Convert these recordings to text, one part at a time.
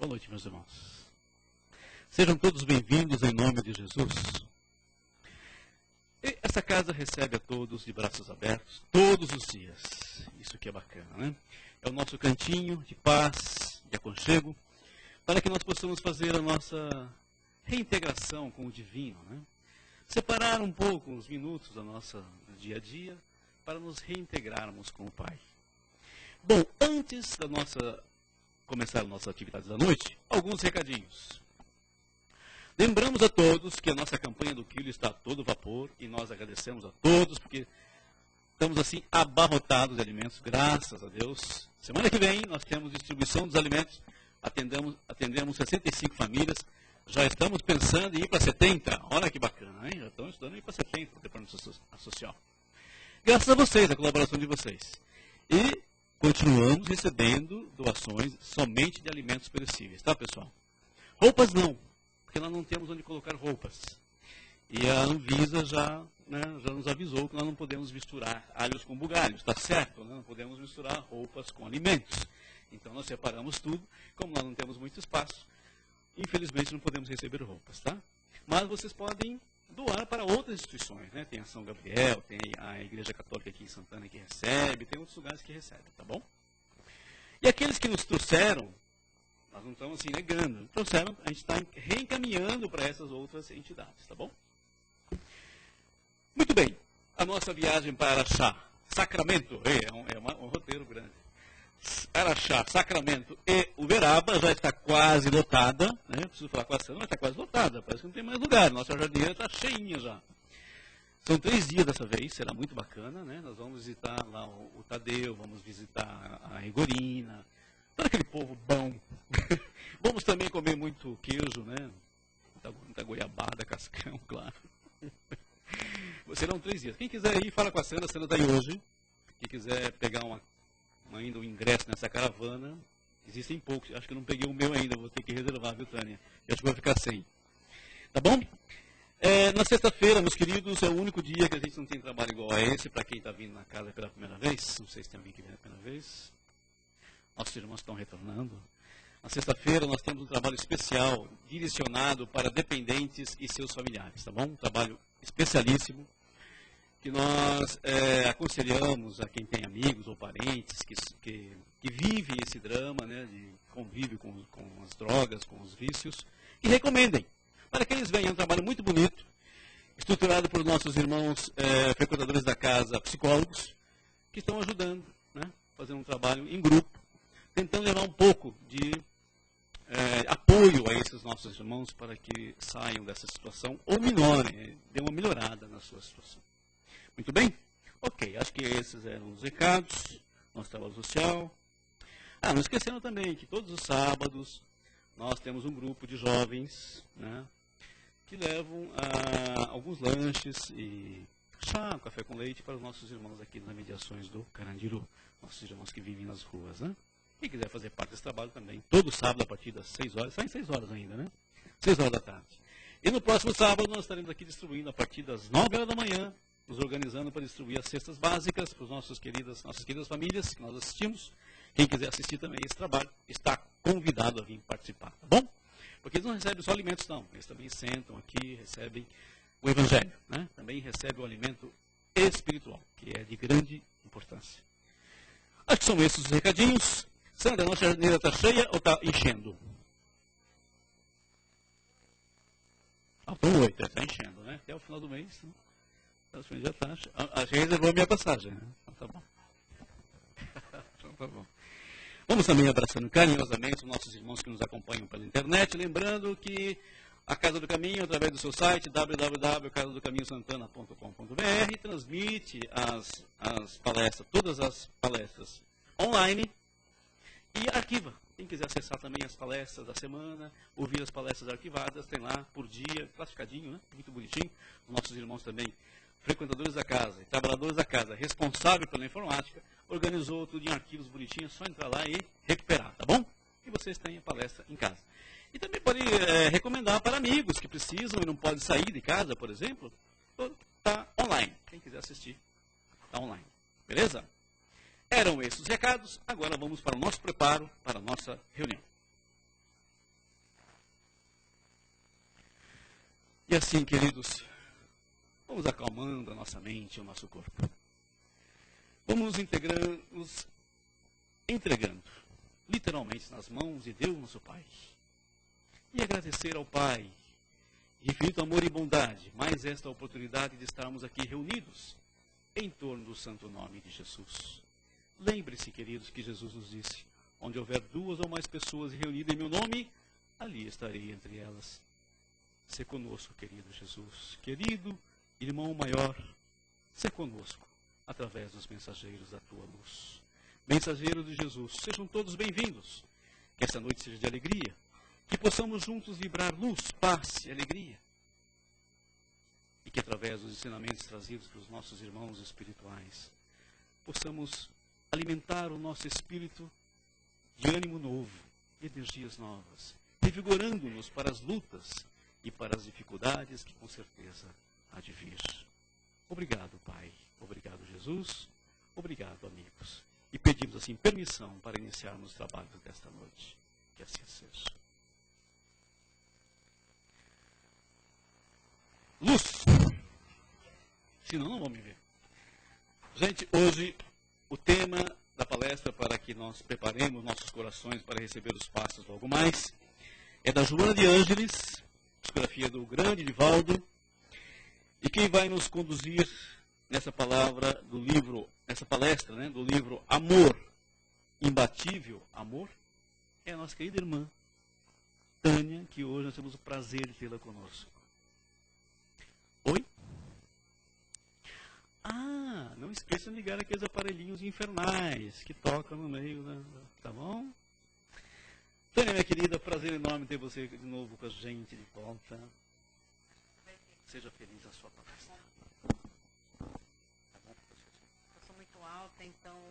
Boa noite, meus irmãos. Sejam todos bem-vindos em nome de Jesus. E essa casa recebe a todos de braços abertos, todos os dias. Isso que é bacana, né? É o nosso cantinho de paz, de aconchego, para que nós possamos fazer a nossa reintegração com o divino, né? Separar um pouco os minutos do nosso dia a dia para nos reintegrarmos com o Pai. Bom, antes da começar as nossas atividades da noite, alguns recadinhos. Lembramos a todos que a nossa campanha do quilo está a todo vapor e nós agradecemos a todos porque estamos assim abarrotados de alimentos, graças a Deus. Semana que vem nós temos distribuição dos alimentos, atendemos 65 famílias, já estamos pensando em ir para 70, olha que bacana, hein? Já estamos estudando em ir para 70, o Departamento Social. Graças a vocês, a colaboração de vocês. E continuamos recebendo doações somente de alimentos perecíveis, tá, pessoal? Roupas não, porque nós não temos onde colocar roupas. E a Anvisa já nos avisou que nós não podemos misturar alhos com bugalhos, tá certo? Não podemos misturar roupas com alimentos. Então nós separamos tudo, como nós não temos muito espaço, infelizmente não podemos receber roupas, tá? Mas vocês podem doar para outras instituições, né? Tem a São Gabriel, tem a Igreja Católica aqui em Santana que recebe, tem outros lugares que recebem, tá bom? E aqueles que nos trouxeram, nós não estamos assim negando, trouxeram, a gente está reencaminhando para essas outras entidades, tá bom? Muito bem, a nossa viagem para Araxá, Sacramento, um roteiro grande. Araxá, Sacramento e Uberaba já está quase lotada, né? Preciso falar com a Sandra, mas está quase lotada, parece que não tem mais lugar, nossa jardineira está cheinha já. São 3 dias dessa vez, será muito bacana, né? Nós vamos visitar lá o Tadeu, vamos visitar a Rigorina, todo aquele povo bom. Vamos também comer muito queijo, né? Muita goiabada, cascão, claro. Serão 3 dias. Quem quiser ir, fala com a Sandra está aí hoje. Quem quiser pegar ainda um ingresso nessa caravana, existem poucos, acho que eu não peguei o meu ainda, vou ter que reservar, viu, Tânia? Eu acho que vou ficar sem. Tá bom? Na sexta-feira, meus queridos, é o único dia que a gente não tem trabalho igual a esse, para quem está vindo na casa pela primeira vez. Não sei se tem alguém que vem pela primeira vez. Nossos irmãos estão retornando. Na sexta-feira nós temos um trabalho especial, direcionado para dependentes e seus familiares, tá bom? Um trabalho especialíssimo, que nós aconselhamos a quem tem amigos ou parentes que vivem esse drama, né, de convívio com as drogas, com os vícios, que recomendem, para que eles venham. Um trabalho muito bonito, estruturado por nossos irmãos frequentadores da casa, psicólogos, que estão ajudando, né, fazendo um trabalho em grupo, tentando levar um pouco de apoio a esses nossos irmãos para que saiam dessa situação, ou melhorem, dê uma melhorada na sua situação. Muito bem? Ok, acho que esses eram os recados, nosso trabalho social. Não esquecendo também que todos os sábados nós temos um grupo de jovens, né, que levam alguns lanches e chá, café com leite para os nossos irmãos aqui nas mediações do Carandiru, nossos irmãos que vivem nas ruas, né? Quem quiser fazer parte desse trabalho também, todo sábado a partir das 6 horas, sai em 6 horas ainda, né? 6 horas da tarde. E no próximo sábado nós estaremos aqui distribuindo a partir das 9 horas da manhã, nos organizando para distribuir as cestas básicas para as nossas queridas famílias que nós assistimos. Quem quiser assistir também esse trabalho está convidado a vir participar, tá bom? Porque eles não recebem só alimentos, não. Eles também sentam aqui, recebem o Evangelho, né? Também recebem o alimento espiritual, que é de grande importância. Acho que são esses os recadinhos. Sandra, a nossa jardineira está cheia ou está enchendo? Faltam 8, está enchendo, né? Até o final do mês, né? Já está. A gente reservou a minha passagem, né? Então tá bom. Então tá bom. Vamos também abraçando carinhosamente os nossos irmãos que nos acompanham pela internet, lembrando que a Casa do Caminho, através do seu site, www.casadocaminhosantana.com.br, transmite as palestras, todas as palestras online e arquiva. Quem quiser acessar também as palestras da semana, ouvir as palestras arquivadas, tem lá por dia, classificadinho, né? Muito bonitinho. Os nossos irmãos também, frequentadores da casa e trabalhadores da casa, responsável pela informática, organizou tudo em arquivos bonitinhos, é só entrar lá e recuperar, tá bom? E vocês têm a palestra em casa. E também pode recomendar para amigos que precisam e não podem sair de casa, por exemplo, está online. Quem quiser assistir, está online. Beleza? Eram esses os recados, agora vamos para o nosso preparo, para a nossa reunião. E assim, queridos, vamos acalmando a nossa mente e o nosso corpo. Vamos nos entregando, literalmente, nas mãos de Deus, nosso Pai. E agradecer ao Pai, infinito amor e bondade, mais esta oportunidade de estarmos aqui reunidos em torno do santo nome de Jesus. Lembre-se, queridos, que Jesus nos disse, onde houver 2 ou mais pessoas reunidas em meu nome, ali estarei entre elas. Se conosco, querido Jesus, querido irmão maior, se conosco, através dos mensageiros da tua luz. Mensageiros de Jesus, sejam todos bem-vindos. Que esta noite seja de alegria, que possamos juntos vibrar luz, paz e alegria. E que através dos ensinamentos trazidos pelos nossos irmãos espirituais, possamos alimentar o nosso espírito de ânimo novo, de energias novas, revigorando-nos para as lutas e para as dificuldades que com certeza há de vir. Obrigado, Pai. Obrigado, Jesus. Obrigado, amigos. E pedimos assim permissão para iniciarmos os trabalhos desta noite. Que assim seja. Luz. Senão não vão me ver. Gente, hoje o tema da palestra, para que nós preparemos nossos corações para receber os passos logo mais, é da Joana de Ângeles, psicografia do grande Divaldo, e quem vai nos conduzir nessa palavra do livro, nessa palestra, né, do livro Amor Imbatível, Amor, é a nossa querida irmã Tânia, que hoje nós temos o prazer de tê-la conosco. Oi? Ah, não esqueçam de ligar aqueles aparelhinhos infernais que tocam no meio, tá bom? Tânia, minha querida, prazer enorme ter você de novo com a gente de volta. Seja feliz a sua palestra. Tá bom? Eu sou muito alta, então...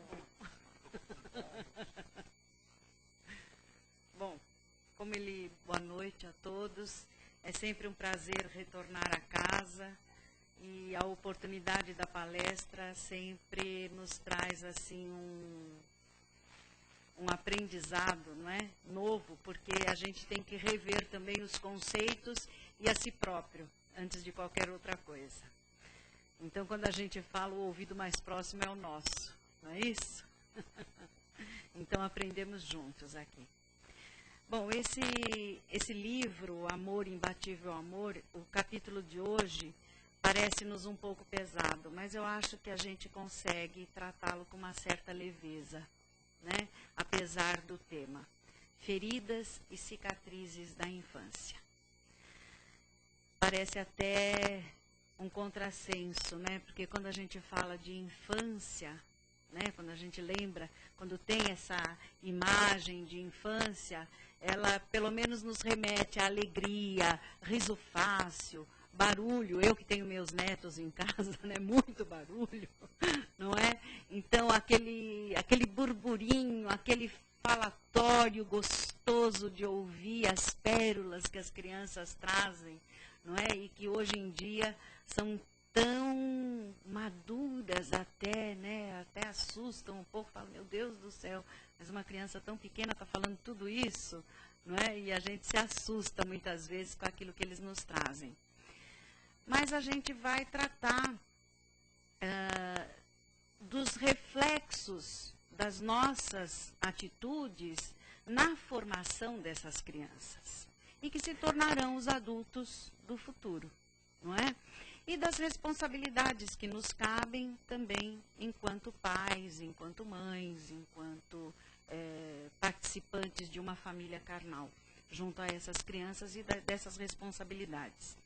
Bom, boa noite a todos. É sempre um prazer retornar a casa. E a oportunidade da palestra sempre nos traz assim um aprendizado, não é? Novo, porque a gente tem que rever também os conceitos e a si próprio, antes de qualquer outra coisa. Então, quando a gente fala, o ouvido mais próximo é o nosso, não é isso? Então, aprendemos juntos aqui. Bom, esse livro, Amor Imbatível Amor, o capítulo de hoje parece-nos um pouco pesado, mas eu acho que a gente consegue tratá-lo com uma certa leveza, né? Apesar do tema. Feridas e cicatrizes da infância. Parece até um contrassenso, né? Porque quando a gente fala de infância, né? Quando a gente lembra, quando tem essa imagem de infância, ela pelo menos nos remete à alegria, riso fácil, barulho. Eu que tenho meus netos em casa, né? Muito barulho, não é? Então, aquele burburinho, aquele falatório gostoso de ouvir as pérolas que as crianças trazem, não é? E que hoje em dia são tão maduras até, né? Até assustam um pouco, falam, meu Deus do céu, mas uma criança tão pequena está falando tudo isso, não é? E a gente se assusta muitas vezes com aquilo que eles nos trazem. Mas a gente vai tratar dos reflexos das nossas atitudes na formação dessas crianças e que se tornarão os adultos do futuro, não é? E das responsabilidades que nos cabem também enquanto pais, enquanto mães, enquanto participantes de uma família carnal, junto a essas crianças e dessas responsabilidades.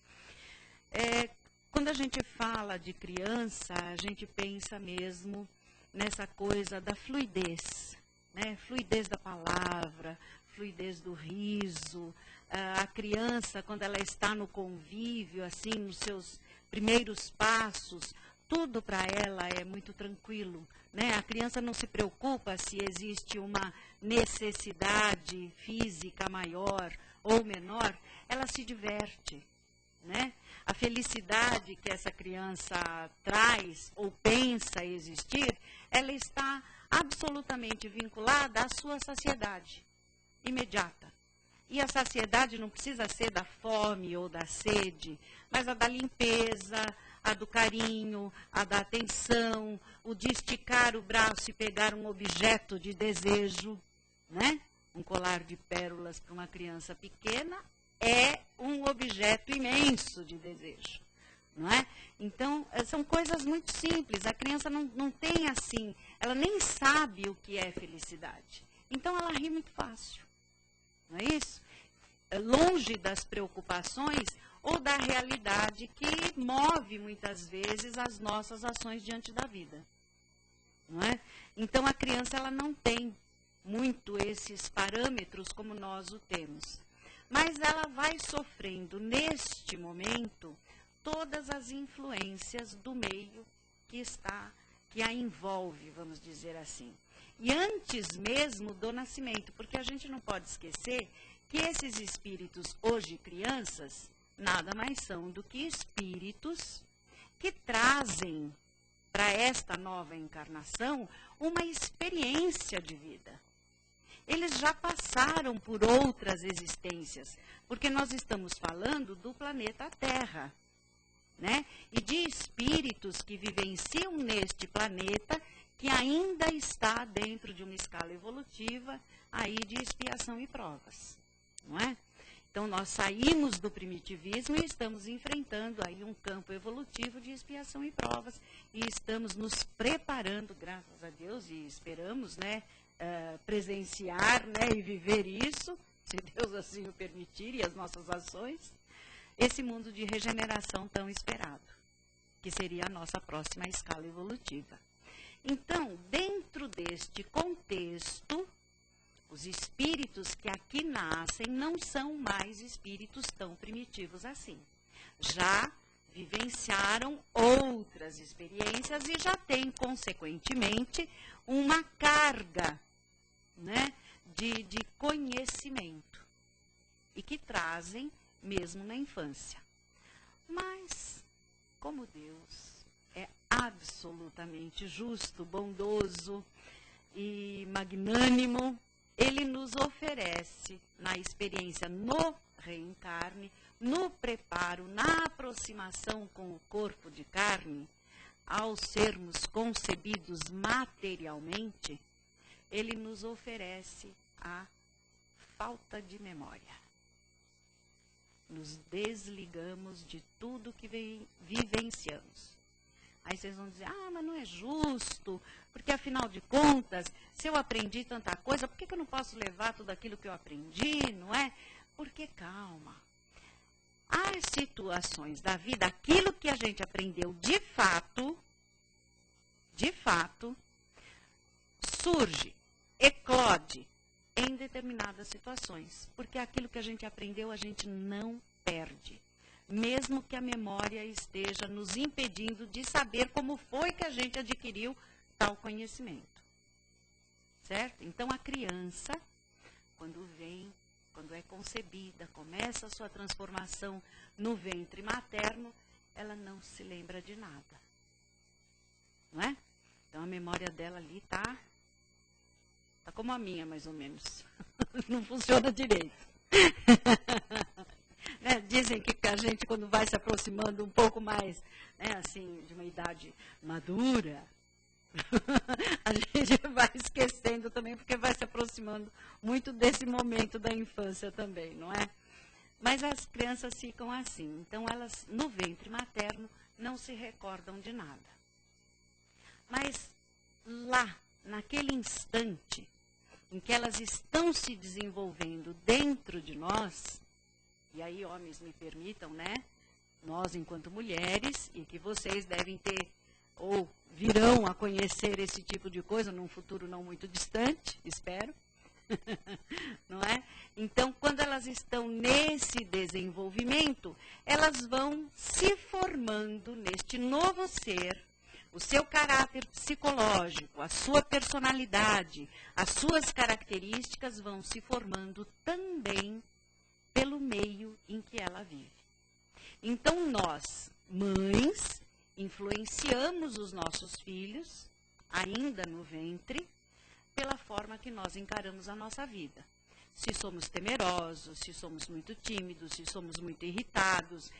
Quando a gente fala de criança, a gente pensa mesmo nessa coisa da fluidez, né? Fluidez da palavra, fluidez do riso. A criança, quando ela está no convívio, assim, nos seus primeiros passos, tudo para ela é muito tranquilo, né? A criança não se preocupa se existe uma necessidade física maior ou menor, ela se diverte, né? A felicidade que essa criança traz ou pensa existir, ela está absolutamente vinculada à sua saciedade imediata. E a saciedade não precisa ser da fome ou da sede, mas a da limpeza, a do carinho, a da atenção, o de esticar o braço e pegar um objeto de desejo, né? Um colar de pérolas para uma criança pequena é um objeto imenso de desejo, não é? Então, são coisas muito simples. A criança não tem assim, ela nem sabe o que é felicidade. Então, ela ri muito fácil, não é isso? Longe das preocupações ou da realidade que move muitas vezes as nossas ações diante da vida, não é? Então, a criança ela não tem muito esses parâmetros como nós o temos. Mas ela vai sofrendo, neste momento, todas as influências do meio que a envolve, vamos dizer assim. E antes mesmo do nascimento, porque a gente não pode esquecer que esses espíritos, hoje crianças, nada mais são do que espíritos que trazem para esta nova encarnação uma experiência de vida. Eles já passaram por outras existências, porque nós estamos falando do planeta Terra, né? E de espíritos que vivenciam neste planeta, que ainda está dentro de uma escala evolutiva aí de expiação e provas, não é? Então, nós saímos do primitivismo e estamos enfrentando aí um campo evolutivo de expiação e provas, e estamos nos preparando, graças a Deus, e esperamos, né, presenciar, né, e viver isso, se Deus assim o permitir, e as nossas ações, esse mundo de regeneração tão esperado, que seria a nossa próxima escala evolutiva. Então, dentro deste contexto, os espíritos que aqui nascem não são mais espíritos tão primitivos assim. Já vivenciaram outras experiências e já têm, consequentemente, uma carga, né, de conhecimento, e que trazem mesmo na infância. Mas, como Deus é absolutamente justo, bondoso e magnânimo, Ele nos oferece, na experiência no reencarne, no preparo, na aproximação com o corpo de carne, ao sermos concebidos materialmente, Ele nos oferece a falta de memória. Nos desligamos de tudo que vivenciamos. Aí vocês vão dizer, mas não é justo, porque afinal de contas, se eu aprendi tanta coisa, por que eu não posso levar tudo aquilo que eu aprendi, não é? Porque, calma, as situações da vida, aquilo que a gente aprendeu de fato, surge, eclode em determinadas situações, porque aquilo que a gente aprendeu, a gente não perde. Mesmo que a memória esteja nos impedindo de saber como foi que a gente adquiriu tal conhecimento. Certo? Então, a criança, quando é concebida, começa a sua transformação no ventre materno, ela não se lembra de nada. Não é? Então, a memória dela ali está como a minha, mais ou menos. Não funciona direito. Né? Dizem que a gente, quando vai se aproximando um pouco mais, né, assim, de uma idade madura, a gente vai esquecendo também, porque vai se aproximando muito desse momento da infância também, não é? Mas as crianças ficam assim. Então, elas, no ventre materno, não se recordam de nada. Mas lá, naquele instante em que elas estão se desenvolvendo dentro de nós, e aí, homens, me permitam, né? Nós, enquanto mulheres, e que vocês devem ter, ou virão a conhecer esse tipo de coisa num futuro não muito distante, espero. Não é? Então, quando elas estão nesse desenvolvimento, elas vão se formando neste novo ser, o seu caráter psicológico, a sua personalidade, as suas características vão se formando também pelo meio em que ela vive. Então, nós, mães, influenciamos os nossos filhos, ainda no ventre, pela forma que nós encaramos a nossa vida. se somos temerosos, se somos muito tímidos, se somos muito irritados,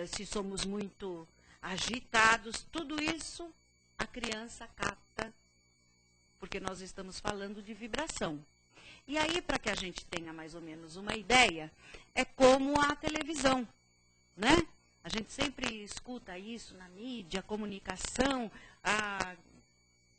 se somos muito agitados, tudo isso a criança capta, porque nós estamos falando de vibração. E aí, para que a gente tenha mais ou menos uma ideia, é como a televisão, né? A gente sempre escuta isso na mídia, a comunicação,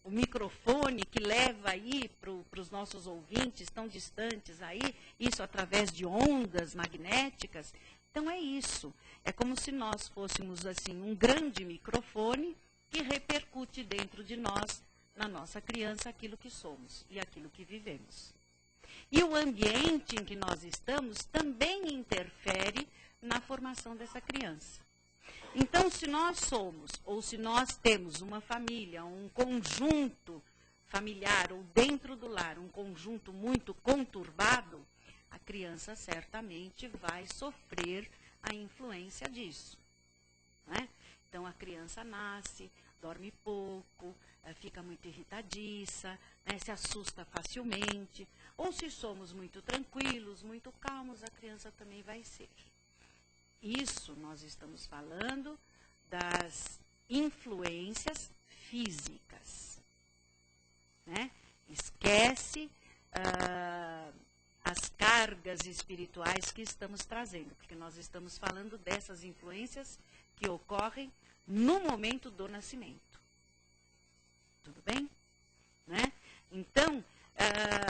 o microfone que leva aí para os nossos ouvintes tão distantes aí, isso através de ondas magnéticas. Então é isso, é como se nós fôssemos assim um grande microfone que repercute dentro de nós, na nossa criança, aquilo que somos e aquilo que vivemos. E o ambiente em que nós estamos também interfere na formação dessa criança. Então, se nós somos, ou se nós temos uma família, um conjunto familiar, ou dentro do lar, um conjunto muito conturbado, a criança certamente vai sofrer a influência disso, né? Então, a criança nasce, dorme pouco, fica muito irritadiça, né, se assusta facilmente. Ou se somos muito tranquilos, muito calmos, a criança também vai ser. Isso nós estamos falando das influências físicas, né? Esquece as cargas espirituais que estamos trazendo, porque nós estamos falando dessas influências que ocorrem no momento do nascimento. Tudo bem? Né? Então,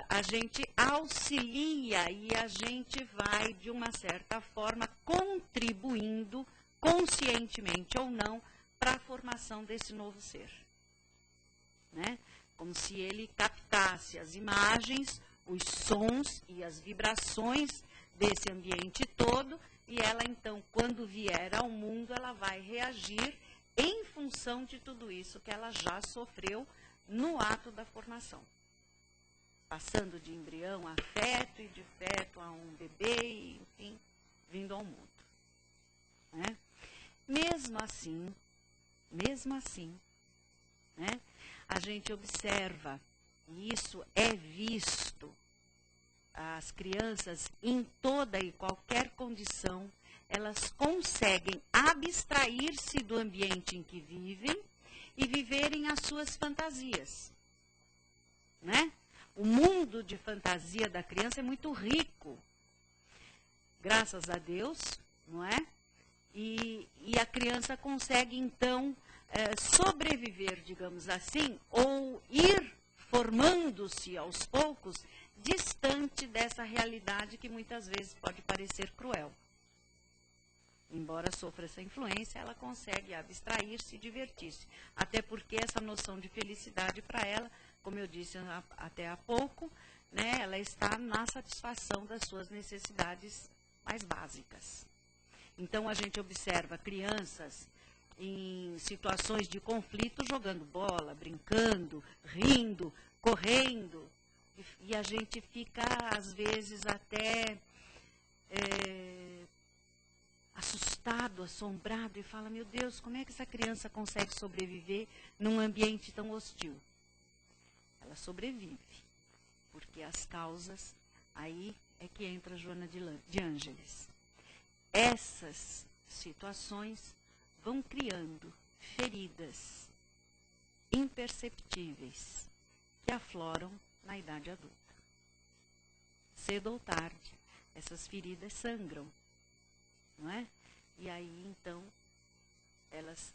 a gente auxilia e a gente vai, de uma certa forma, contribuindo, conscientemente ou não, para a formação desse novo ser. Né? Como se ele captasse as imagens, os sons e as vibrações desse ambiente todo, e ela, então, quando vier ao mundo, ela vai reagir em função de tudo isso que ela já sofreu no ato da formação. Passando de embrião a feto e de feto a um bebê, e, enfim, vindo ao mundo. Né? Mesmo assim, né, a gente observa, e isso é visto, as crianças em toda e qualquer condição, elas conseguem abstrair-se do ambiente em que vivem e viverem as suas fantasias. Né? O mundo de fantasia da criança é muito rico, graças a Deus, não é? E a criança consegue, então, sobreviver, digamos assim, ou ir formando-se aos poucos, distante dessa realidade que muitas vezes pode parecer cruel. Embora sofra essa influência, ela consegue abstrair-se e divertir-se. Até porque essa noção de felicidade para ela, como eu disse até há pouco, né, ela está na satisfação das suas necessidades mais básicas. Então, a gente observa crianças em situações de conflito jogando bola, brincando, rindo, correndo. E a gente fica, às vezes, até assustado, assombrado, e fala, meu Deus, como é que essa criança consegue sobreviver num ambiente tão hostil? Ela sobrevive, porque as causas, aí é que entra Joana de Ângeles. Essas situações vão criando feridas imperceptíveis que afloram na idade adulta. Cedo ou tarde, essas feridas sangram, não é? E aí, então, elas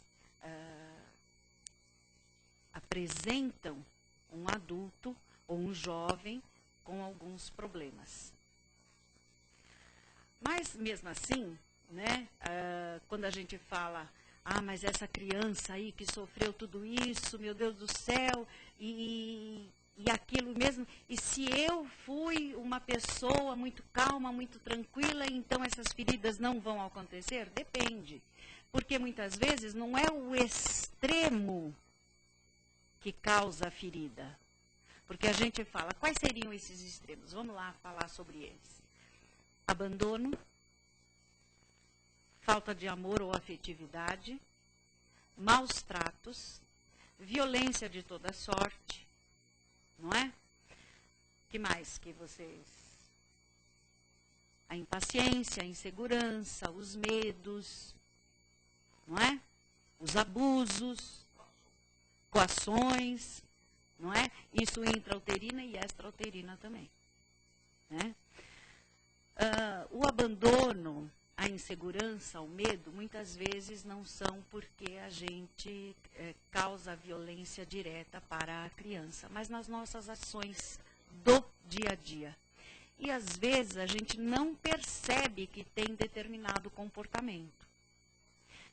apresentam um adulto ou um jovem com alguns problemas. Mas, mesmo assim, né, quando a gente fala, mas essa criança aí que sofreu tudo isso, meu Deus do céu, e aquilo mesmo, e se eu fui uma pessoa muito calma, muito tranquila, então essas feridas não vão acontecer? Depende. Porque muitas vezes não é o extremo que causa a ferida. Porque a gente fala, quais seriam esses extremos? Vamos lá falar sobre eles. Abandono, falta de amor ou afetividade, maus tratos, violência de toda sorte, não é? Que mais que vocês A impaciência, a insegurança, os medos, não é? Os abusos, coações, não é? Isso intrauterina e extrauterina também. Né? O abandono, a insegurança, o medo, muitas vezes não são porque a gente causa violência direta para a criança, mas nas nossas ações do dia a dia. E às vezes a gente não percebe que tem determinado comportamento.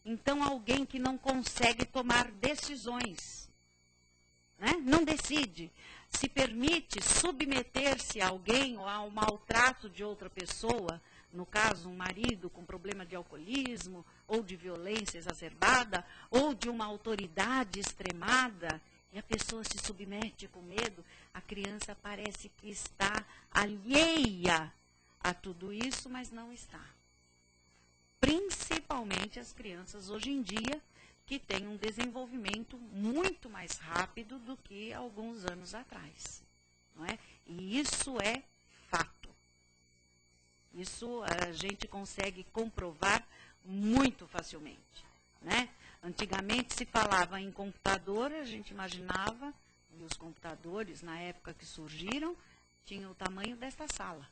Então alguém que não consegue tomar decisões, né? Não decide, se permite submeter-se a alguém ou ao maltrato de outra pessoa, no caso um marido com problema de alcoolismo, ou de violência exacerbada, ou de uma autoridade extremada, e a pessoa se submete com medo, a criança parece que está alheia a tudo isso, mas não está. Principalmente as crianças hoje em dia, que têm um desenvolvimento muito mais rápido do que alguns anos atrás. Não é? E isso é fato. Isso a gente consegue comprovar muito facilmente. Né? Antigamente se falava em computador, a gente imaginava, e os computadores, na época que surgiram, tinham o tamanho desta sala.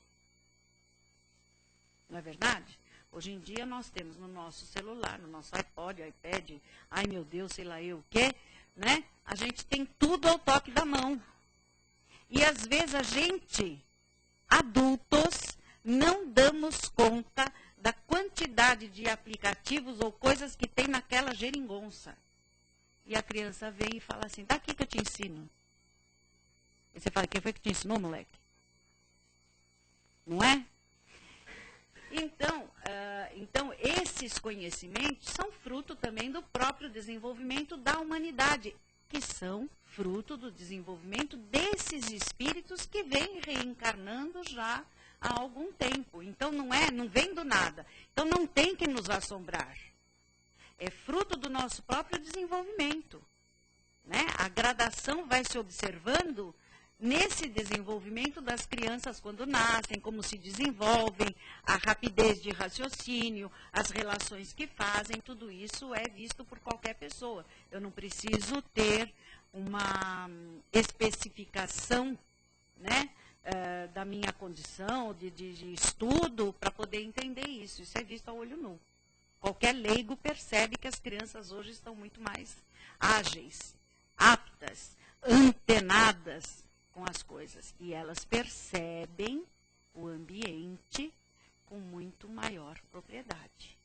Não é verdade? Hoje em dia nós temos no nosso celular, no nosso iPod, iPad, ai meu Deus, sei lá eu o quê, né? A gente tem tudo ao toque da mão. E às vezes a gente, adultos, não damos conta da quantidade de aplicativos ou coisas que tem naquela geringonça. E a criança vem e fala assim, daqui que eu te ensino. E você fala, quem foi que te ensinou, moleque? Não é? Então, esses conhecimentos são fruto também do próprio desenvolvimento da humanidade, que são fruto do desenvolvimento desses espíritos que vêm reencarnando já há algum tempo. Então, não vem do nada. Então, não tem que nos assombrar. É fruto do nosso próprio desenvolvimento. Né? A gradação vai se observando nesse desenvolvimento das crianças quando nascem, como se desenvolvem, a rapidez de raciocínio, as relações que fazem, tudo isso é visto por qualquer pessoa. Eu não preciso ter uma especificação, né, da minha condição de estudo para poder entender isso. Isso é visto a olho nu. Qualquer leigo percebe que as crianças hoje estão muito mais ágeis, aptas, antenadas com as coisas. E elas percebem o ambiente com muito maior propriedade.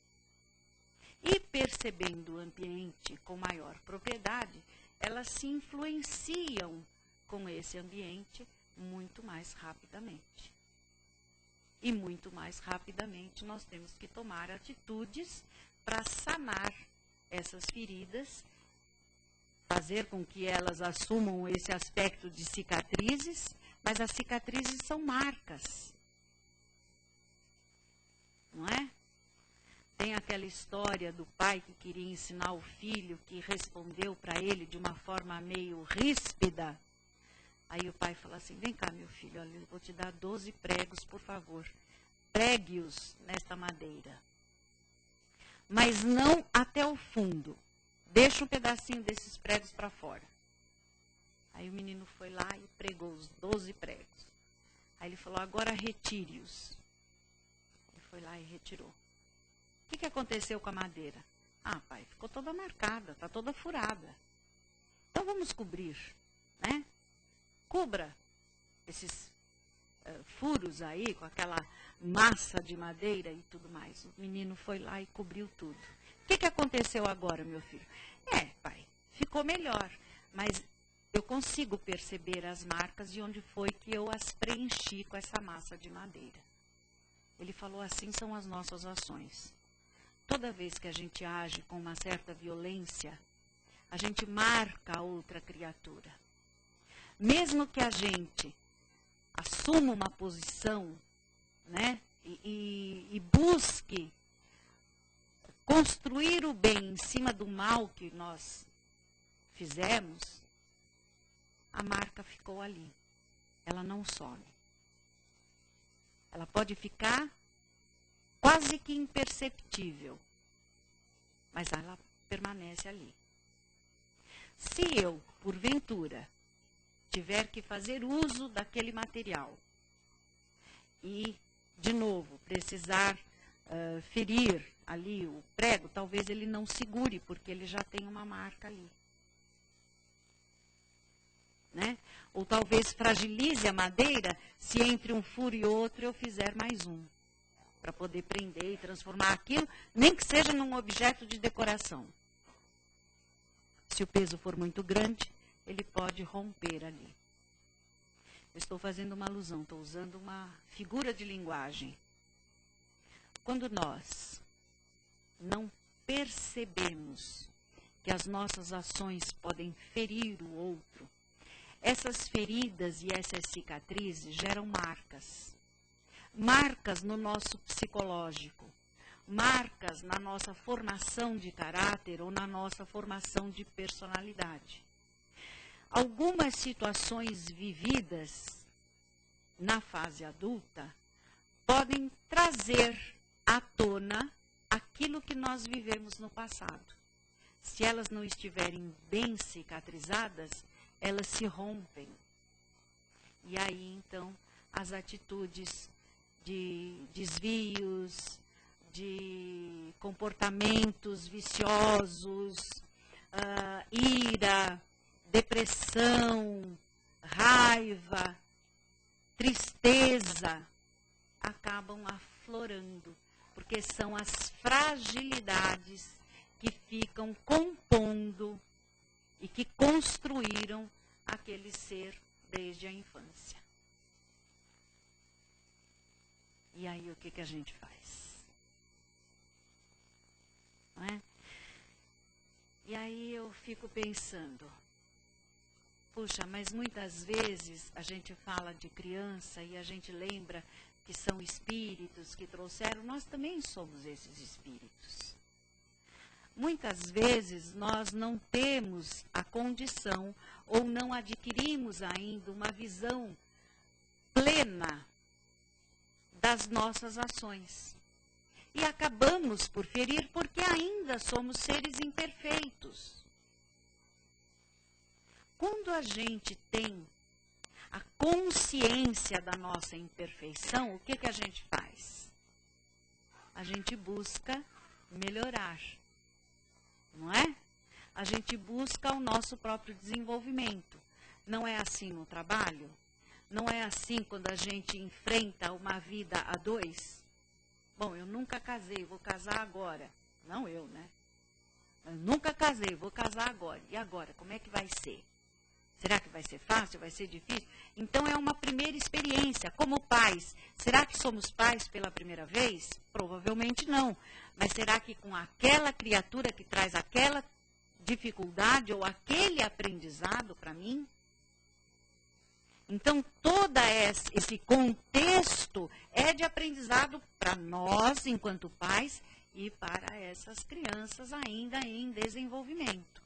E percebendo o ambiente com maior propriedade, elas se influenciam com esse ambiente muito mais rapidamente. E muito mais rapidamente nós temos que tomar atitudes para sanar essas feridas, fazer com que elas assumam esse aspecto de cicatrizes, mas as cicatrizes são marcas. Não é? Tem aquela história do pai que queria ensinar o filho, que respondeu para ele de uma forma meio ríspida. Aí o pai falou assim, vem cá meu filho, olha, eu vou te dar 12 pregos, por favor. Pregue-os nesta madeira. Mas não até o fundo. Deixa um pedacinho desses pregos para fora. Aí o menino foi lá e pregou os 12 pregos. Aí ele falou, agora retire-os. Ele foi lá e retirou. O que aconteceu com a madeira? Ah, pai, ficou toda marcada, está toda furada. Então vamos cobrir, né? Cubra esses furos aí, com aquela massa de madeira e tudo mais. O menino foi lá e cobriu tudo. O que aconteceu agora, meu filho? Pai, ficou melhor, mas eu consigo perceber as marcas de onde foi que eu as preenchi com essa massa de madeira. Ele falou, assim são as nossas ações. Toda vez que a gente age com uma certa violência, a gente marca a outra criatura. Mesmo que a gente assuma uma posição, né, e busque construir o bem em cima do mal que nós fizemos, a marca ficou ali. Ela não some. Ela pode ficar quase que imperceptível, mas ela permanece ali. Se eu, porventura, tiver que fazer uso daquele material e, de novo, precisar ferir ali o prego, talvez ele não segure, porque ele já tem uma marca ali. Né? Ou talvez fragilize a madeira se entre um furo e outro eu fizer mais um, para poder prender e transformar aquilo, nem que seja num objeto de decoração. Se o peso for muito grande, ele pode romper ali. Eu estou fazendo uma alusão, estou usando uma figura de linguagem. Quando nós não percebemos que as nossas ações podem ferir o outro, essas feridas e essas cicatrizes geram marcas. Marcas no nosso psicológico, marcas na nossa formação de caráter ou na nossa formação de personalidade. Algumas situações vividas na fase adulta podem trazer à tona aquilo que nós vivemos no passado. Se elas não estiverem bem cicatrizadas, elas se rompem. E aí, então, as atitudes de desvios, de comportamentos viciosos, ira, depressão, raiva, tristeza, acabam aflorando, porque são as fragilidades que ficam compondo e que construíram aquele ser desde a infância. E aí o que a gente faz? Não é? E aí eu fico pensando, puxa, mas muitas vezes a gente fala de criança e a gente lembra que são espíritos que trouxeram, nós também somos esses espíritos. Muitas vezes nós não temos a condição ou não adquirimos ainda uma visão plena das nossas ações. E acabamos por ferir porque ainda somos seres imperfeitos. Quando a gente tem a consciência da nossa imperfeição, o que a gente faz? A gente busca melhorar, não é? A gente busca o nosso próprio desenvolvimento. Não é assim no trabalho? Não é assim quando a gente enfrenta uma vida a dois? Bom, eu nunca casei, vou casar agora. Não eu, né? Eu nunca casei, vou casar agora. E agora, como é que vai ser? Será que vai ser fácil? Vai ser difícil? Então, é uma primeira experiência. Como pais, será que somos pais pela primeira vez? Provavelmente não. Mas será que com aquela criatura que traz aquela dificuldade ou aquele aprendizado para mim? Então, todo esse contexto é de aprendizado para nós, enquanto pais, e para essas crianças ainda em desenvolvimento.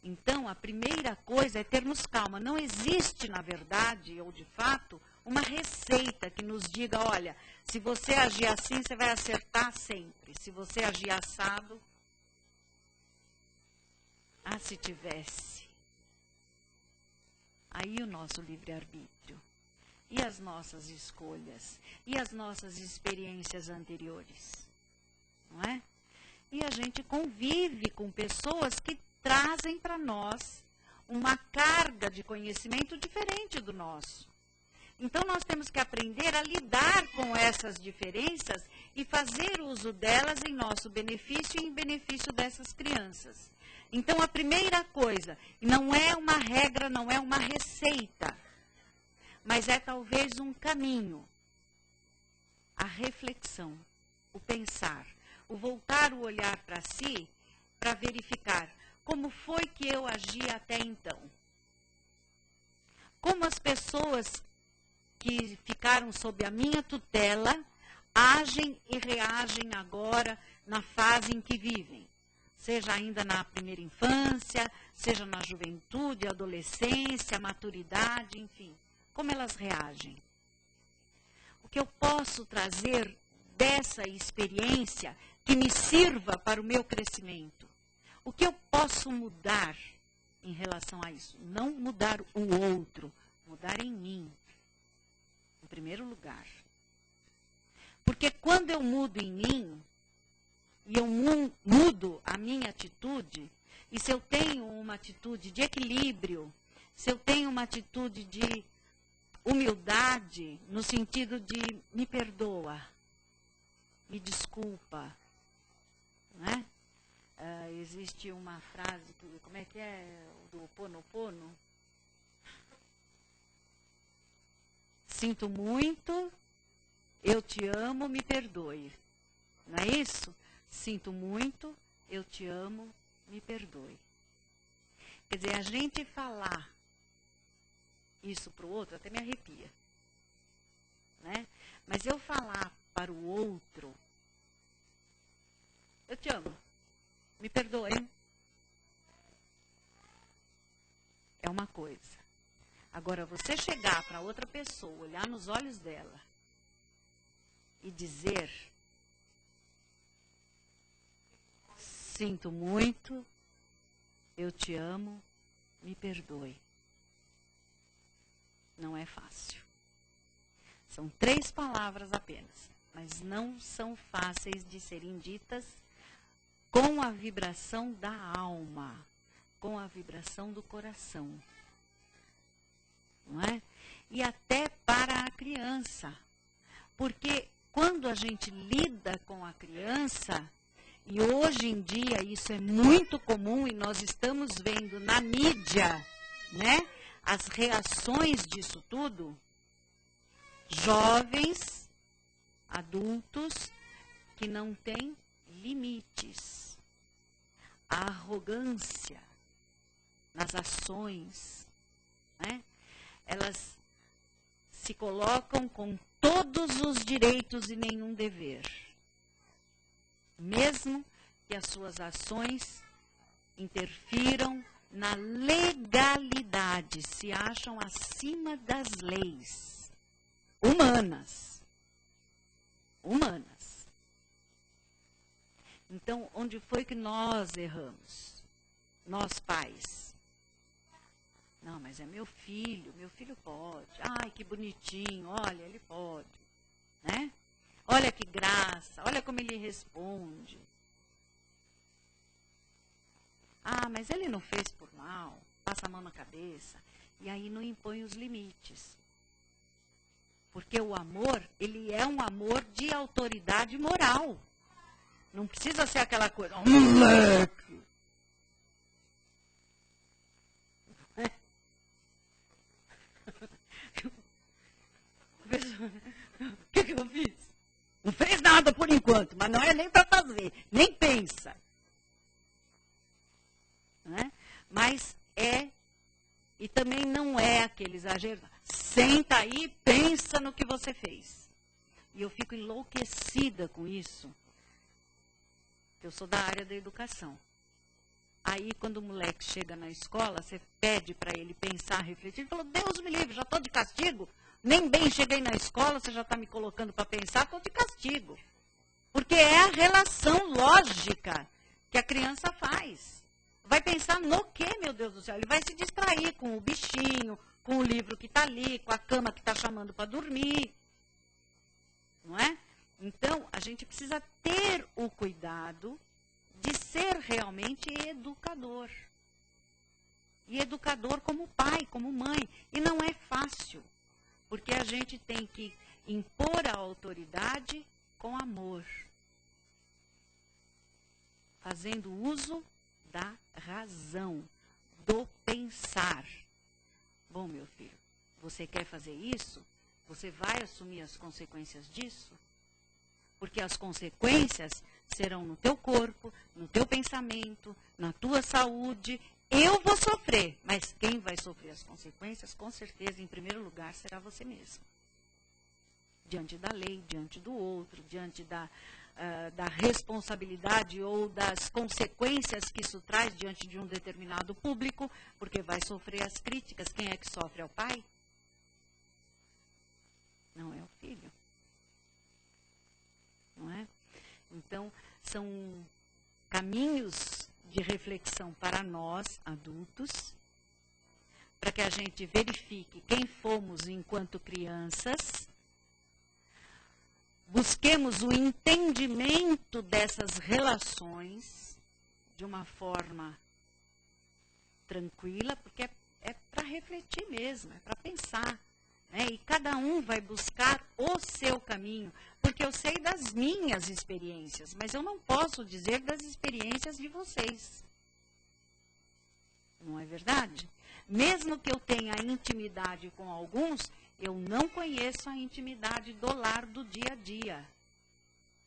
Então, a primeira coisa é termos calma. Não existe, na verdade, ou de fato, uma receita que nos diga, olha, se você agir assim, você vai acertar sempre. Se você agir assado, se tivesse. Aí o nosso livre-arbítrio, e as nossas escolhas, e as nossas experiências anteriores, não é? E a gente convive com pessoas que trazem para nós uma carga de conhecimento diferente do nosso. Então, nós temos que aprender a lidar com essas diferenças e fazer uso delas em nosso benefício e em benefício dessas crianças. Então, a primeira coisa, não é uma regra, não é uma receita, mas é talvez um caminho. A reflexão, o pensar, o voltar o olhar para si, para verificar como foi que eu agi até então. Como as pessoas que ficaram sob a minha tutela agem e reagem agora na fase em que vivem. Seja ainda na primeira infância, seja na juventude, adolescência, maturidade, enfim. Como elas reagem? O que eu posso trazer dessa experiência que me sirva para o meu crescimento? O que eu posso mudar em relação a isso? Não mudar o outro, mudar em mim, em primeiro lugar. Porque quando eu mudo em mim, e eu mudo a minha atitude, e se eu tenho uma atitude de equilíbrio, se eu tenho uma atitude de humildade, no sentido de me perdoa, me desculpa, né? Existe uma frase, como é que é, do Ho Oponopono? Sinto muito, eu te amo, me perdoe. Não é isso? Sinto muito, eu te amo, me perdoe. Quer dizer, a gente falar isso para o outro até me arrepia. Né? Mas eu falar para o outro, eu te amo, me perdoe. É uma coisa. Agora, você chegar para outra pessoa, olhar nos olhos dela e dizer: sinto muito, eu te amo, me perdoe. Não é fácil. São 3 palavras apenas, mas não são fáceis de serem ditas com a vibração da alma, com a vibração do coração. Não é? E até para a criança. Porque quando a gente lida com a criança, e hoje em dia isso é muito comum e nós estamos vendo na mídia, né, as reações disso tudo, jovens, adultos que não têm limites, a arrogância nas ações, né? Elas se colocam com todos os direitos e nenhum dever. Mesmo que as suas ações interfiram na legalidade, se acham acima das leis humanas. Humanas. Então, onde foi que nós erramos? Nós pais. Não, mas é meu filho pode. Ai, que bonitinho, olha, ele pode. Né? Olha que graça, olha como ele responde. Ah, mas ele não fez por mal, passa a mão na cabeça. E aí não impõe os limites. Porque o amor, ele é um amor de autoridade moral. Não precisa ser aquela coisa, oh, moleque. O que eu fiz? Não fez nada por enquanto, mas não é nem para fazer, nem pensa. Né? Mas é, e também não é aquele exagero. Senta aí, pensa no que você fez. E eu fico enlouquecida com isso. Eu sou da área da educação. Aí, quando o moleque chega na escola, você pede para ele pensar, refletir. Ele falou, Deus me livre, já estou de castigo. Nem bem cheguei na escola, você já está me colocando para pensar, estou de castigo. Porque é a relação lógica que a criança faz. Vai pensar no quê, meu Deus do céu? Ele vai se distrair com o bichinho, com o livro que está ali, com a cama que está chamando para dormir. Não é? Então, a gente precisa ter o cuidado de ser realmente educador. E educador como pai, como mãe. E não é fácil, porque a gente tem que impor a autoridade com amor, fazendo uso da razão, do pensar. Bom, meu filho, você quer fazer isso? Você vai assumir as consequências disso? Porque as consequências serão no teu corpo, no teu pensamento, na tua saúde. Eu vou sofrer, mas quem vai sofrer as consequências, com certeza, em primeiro lugar, será você mesmo. Diante da lei, diante do outro, diante da responsabilidade ou das consequências que isso traz diante de um determinado público, porque vai sofrer as críticas. Quem é que sofre? É o pai? Não é o filho. são caminhos de reflexão para nós, adultos, para que a gente verifique quem fomos enquanto crianças, busquemos o entendimento dessas relações de uma forma tranquila, porque é para refletir mesmo, é para pensar. Né? E cada um vai buscar o seu caminho, porque eu sei das minhas experiências, mas eu não posso dizer das experiências de vocês. Não é verdade? Mesmo que eu tenha intimidade com alguns, eu não conheço a intimidade do lar do dia a dia.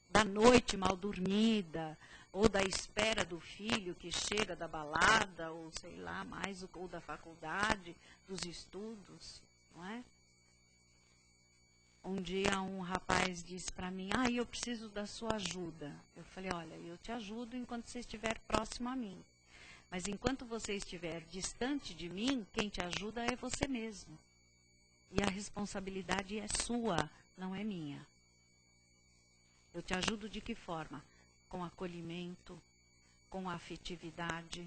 Da noite mal dormida, ou da espera do filho que chega da balada, ou sei lá, mais, ou da faculdade, dos estudos, não é? Um dia um rapaz disse para mim, eu preciso da sua ajuda. Eu falei, olha, eu te ajudo enquanto você estiver próximo a mim. Mas enquanto você estiver distante de mim, quem te ajuda é você mesmo. E a responsabilidade é sua, não é minha. Eu te ajudo de que forma? Com acolhimento, com afetividade,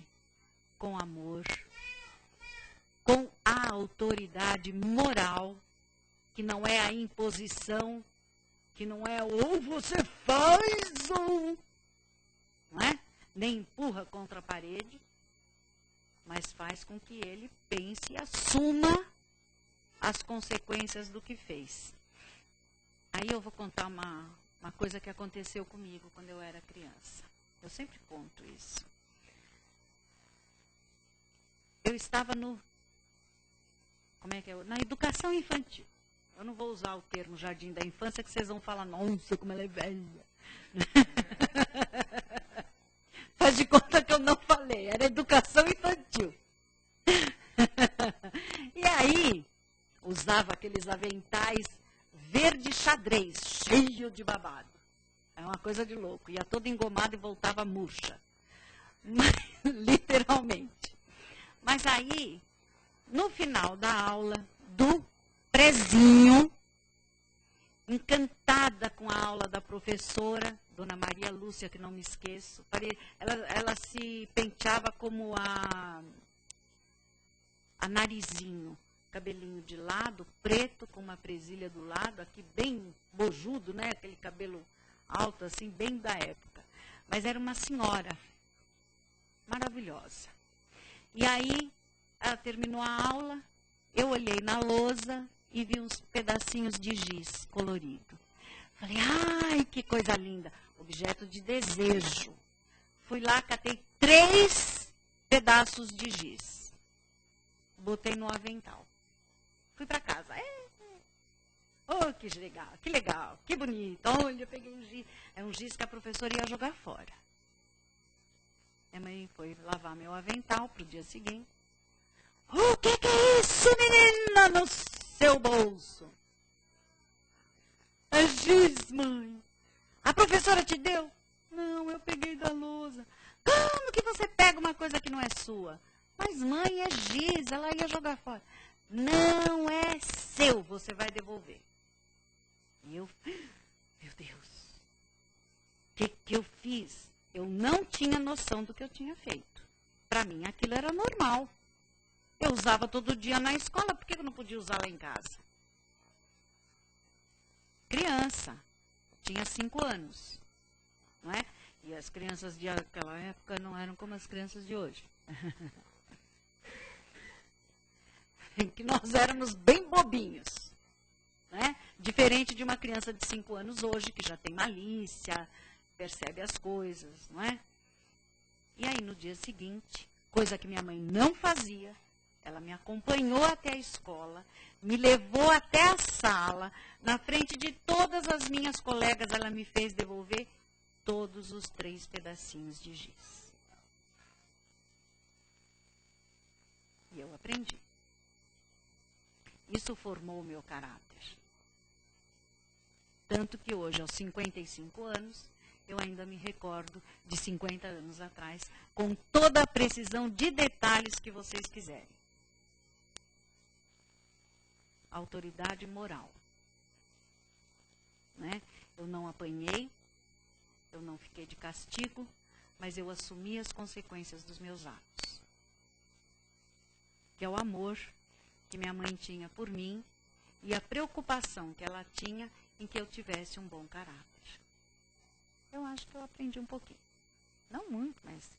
com amor, com a autoridade moral, que não é a imposição, que não é ou você faz ou... Não é? Nem empurra contra a parede, mas faz com que ele pense e assuma as consequências do que fez. Aí eu vou contar uma coisa que aconteceu comigo quando eu era criança. Eu sempre conto isso. Eu estava na educação infantil. Eu não vou usar o termo jardim da infância, que vocês vão falar, nossa, como ela é velha. Faz de conta que eu não falei, era educação infantil. E aí, usava aqueles aventais verde xadrez, cheio de babado. É uma coisa de louco. Ia toda engomada e voltava murcha. Literalmente. Mas aí, no final da aula do prezinho, encantada com a aula da professora, Dona Maria Lúcia, que não me esqueço, ela se penteava como a Narizinho. Cabelinho de lado, preto, com uma presilha do lado, aqui bem bojudo, né? Aquele cabelo alto, assim, bem da época. Mas era uma senhora maravilhosa. E aí, ela terminou a aula, eu olhei na lousa e vi uns pedacinhos de giz colorido. Falei, ai, que coisa linda, objeto de desejo. Fui lá, catei 3 pedaços de giz. Botei no avental. Fui para casa. Oh, que legal, que bonito. Olha, eu peguei um giz. É um giz que a professora ia jogar fora. Minha mãe foi lavar meu avental para o dia seguinte. O que é isso, menina, no seu bolso? É giz, mãe. A professora te deu? Não, eu peguei da lousa. Como que você pega uma coisa que não é sua? Mas, mãe, é giz, ela ia jogar fora. Não é seu, você vai devolver. E eu, meu Deus, o que eu fiz? Eu não tinha noção do que eu tinha feito. Para mim, aquilo era normal. Eu usava todo dia na escola, por que eu não podia usar lá em casa? Criança, tinha 5 anos, não é? E as crianças de aquela época não eram como as crianças de hoje. Que nós éramos bem bobinhos, né? Diferente de uma criança de 5 anos hoje, que já tem malícia, percebe as coisas, não é? E aí, no dia seguinte, coisa que minha mãe não fazia, ela me acompanhou até a escola, me levou até a sala, na frente de todas as minhas colegas, ela me fez devolver todos os 3 pedacinhos de giz. E eu aprendi. Isso formou o meu caráter. Tanto que hoje, aos 55 anos, eu ainda me recordo de 50 anos atrás, com toda a precisão de detalhes que vocês quiserem. Autoridade moral. Né? Eu não apanhei, Eu não fiquei de castigo, mas eu assumi as consequências dos meus atos. Que é o amor que minha mãe tinha por mim e a preocupação que ela tinha em que eu tivesse um bom caráter. Eu acho que eu aprendi um pouquinho. Não muito, mas...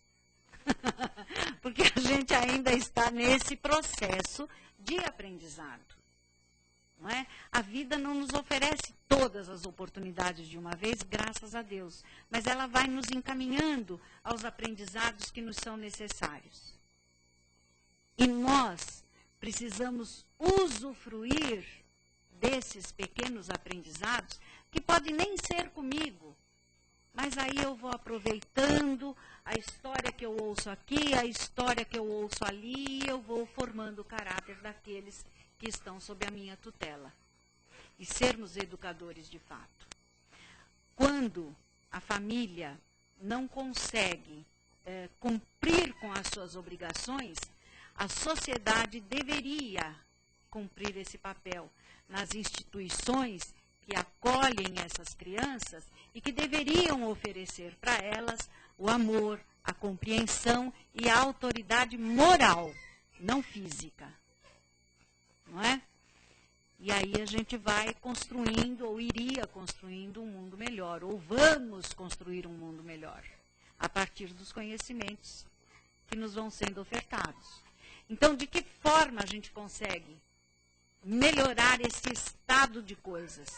porque a gente ainda está nesse processo de aprendizado. Não é? A vida não nos oferece todas as oportunidades de uma vez, graças a Deus. Mas ela vai nos encaminhando aos aprendizados que nos são necessários. E nós precisamos usufruir desses pequenos aprendizados, que podem nem ser comigo, mas aí eu vou aproveitando a história que eu ouço aqui, a história que eu ouço ali, e eu vou formando o caráter daqueles que estão sob a minha tutela. E sermos educadores de fato. Quando a família não consegue cumprir com as suas obrigações, a sociedade deveria cumprir esse papel nas instituições que acolhem essas crianças e que deveriam oferecer para elas o amor, a compreensão e a autoridade moral, não física. Não é? E aí a gente vai construindo, ou iria construindo um mundo melhor, ou vamos construir um mundo melhor, a partir dos conhecimentos que nos vão sendo ofertados. Então, de que forma a gente consegue melhorar esse estado de coisas?